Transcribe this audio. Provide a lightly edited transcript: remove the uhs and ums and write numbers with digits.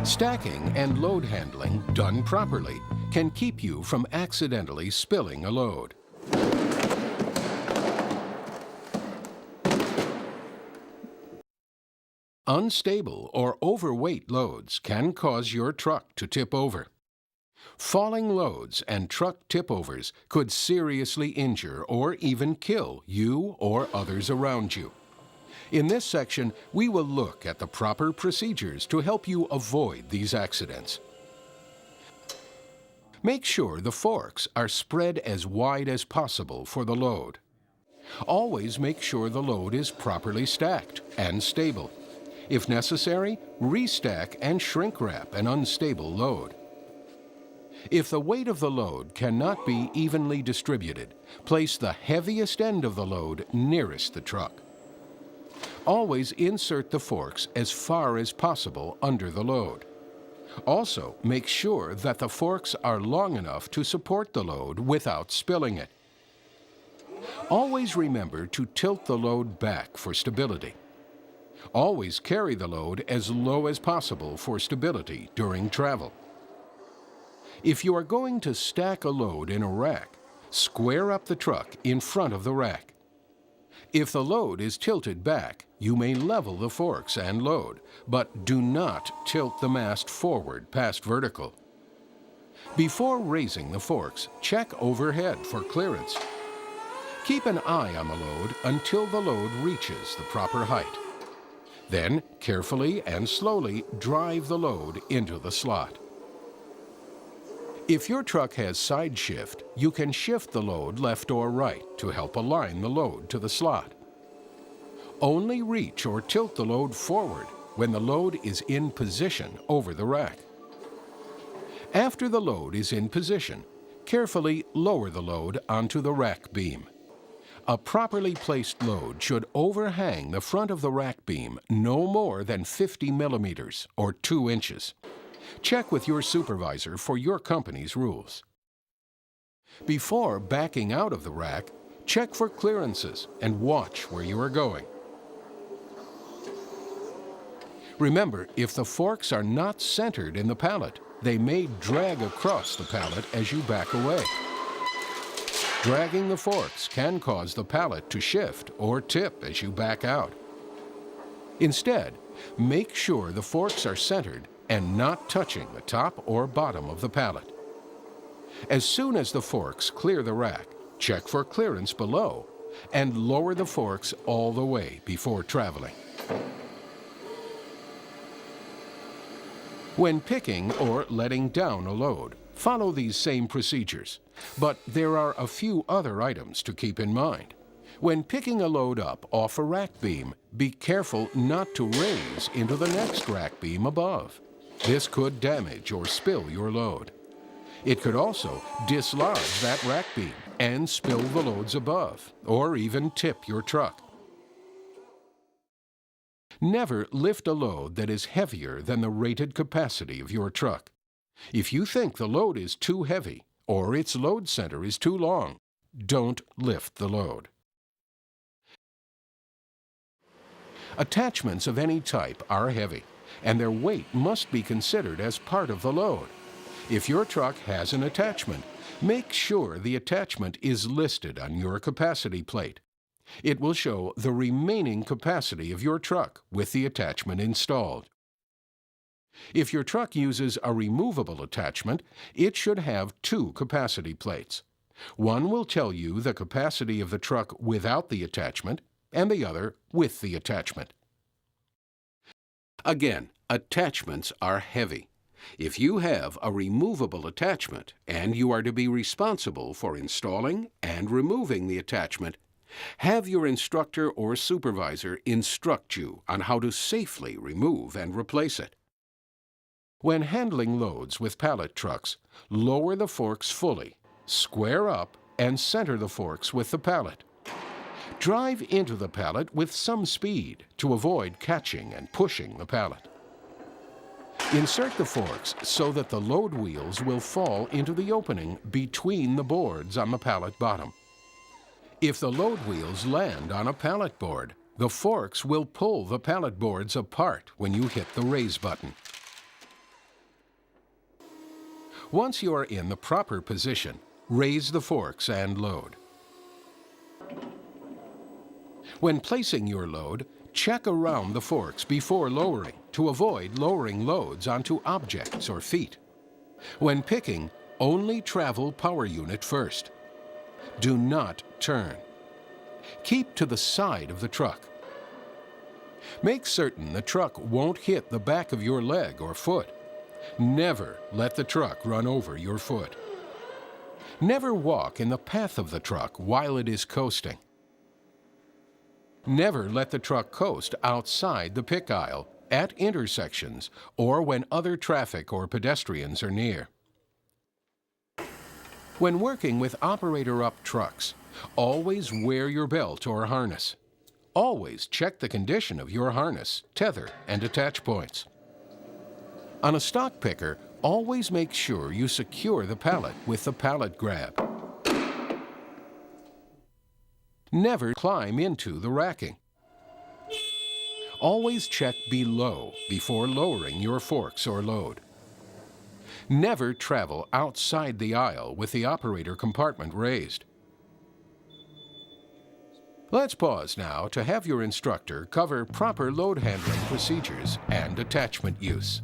Stacking and load handling done properly can keep you from accidentally spilling a load. Unstable or overweight loads can cause your truck to tip over. Falling loads and truck tip-overs could seriously injure or even kill you or others around you. In this section, we will look at the proper procedures to help you avoid these accidents. Make sure the forks are spread as wide as possible for the load. Always make sure the load is properly stacked and stable. If necessary, restack and shrink wrap an unstable load. If the weight of the load cannot be evenly distributed, place the heaviest end of the load nearest the truck. Always insert the forks as far as possible under the load. Also, make sure that the forks are long enough to support the load without spilling it. Always remember to tilt the load back for stability. Always carry the load as low as possible for stability during travel. If you are going to stack a load in a rack, square up the truck in front of the rack. If the load is tilted back, you may level the forks and load, but do not tilt the mast forward past vertical. Before raising the forks, check overhead for clearance. Keep an eye on the load until the load reaches the proper height. Then, carefully and slowly drive the load into the slot. If your truck has side shift, you can shift the load left or right to help align the load to the slot. Only reach or tilt the load forward when the load is in position over the rack. After the load is in position, carefully lower the load onto the rack beam. A properly placed load should overhang the front of the rack beam no more than 50 millimeters or 2 inches. Check with your supervisor for your company's rules. Before backing out of the rack, check for clearances and watch where you are going. Remember, if the forks are not centered in the pallet, they may drag across the pallet as you back away. Dragging the forks can cause the pallet to shift or tip as you back out. Instead, make sure the forks are centered and not touching the top or bottom of the pallet. As soon as the forks clear the rack, check for clearance below and lower the forks all the way before traveling. When picking or letting down a load, follow these same procedures, but there are a few other items to keep in mind. When picking a load up off a rack beam, be careful not to raise into the next rack beam above. This could damage or spill your load. It could also dislodge that rack beam and spill the loads above, or even tip your truck. Never lift a load that is heavier than the rated capacity of your truck. If you think the load is too heavy or its load center is too long, don't lift the load. Attachments of any type are heavy, and their weight must be considered as part of the load. If your truck has an attachment, make sure the attachment is listed on your capacity plate. It will show the remaining capacity of your truck with the attachment installed. If your truck uses a removable attachment, it should have 2 capacity plates. One will tell you the capacity of the truck without the attachment, and the other with the attachment. Again, attachments are heavy. If you have a removable attachment and you are to be responsible for installing and removing the attachment, have your instructor or supervisor instruct you on how to safely remove and replace it. When handling loads with pallet trucks, lower the forks fully, square up, and center the forks with the pallet. Drive into the pallet with some speed to avoid catching and pushing the pallet. Insert the forks so that the load wheels will fall into the opening between the boards on the pallet bottom. If the load wheels land on a pallet board, the forks will pull the pallet boards apart when you hit the raise button. Once you are in the proper position, raise the forks and load. When placing your load, check around the forks before lowering to avoid lowering loads onto objects or feet. When picking, only travel power unit first. Do not turn. Keep to the side of the truck. Make certain the truck won't hit the back of your leg or foot. Never let the truck run over your foot. Never walk in the path of the truck while it is coasting. Never let the truck coast outside the pick aisle, at intersections, or when other traffic or pedestrians are near. When working with operator-up trucks, always wear your belt or harness. Always check the condition of your harness, tether, and attach points. On a stock picker, always make sure you secure the pallet with the pallet grab. Never climb into the racking. Always check below before lowering your forks or load. Never travel outside the aisle with the operator compartment raised. Let's pause now to have your instructor cover proper load handling procedures and attachment use.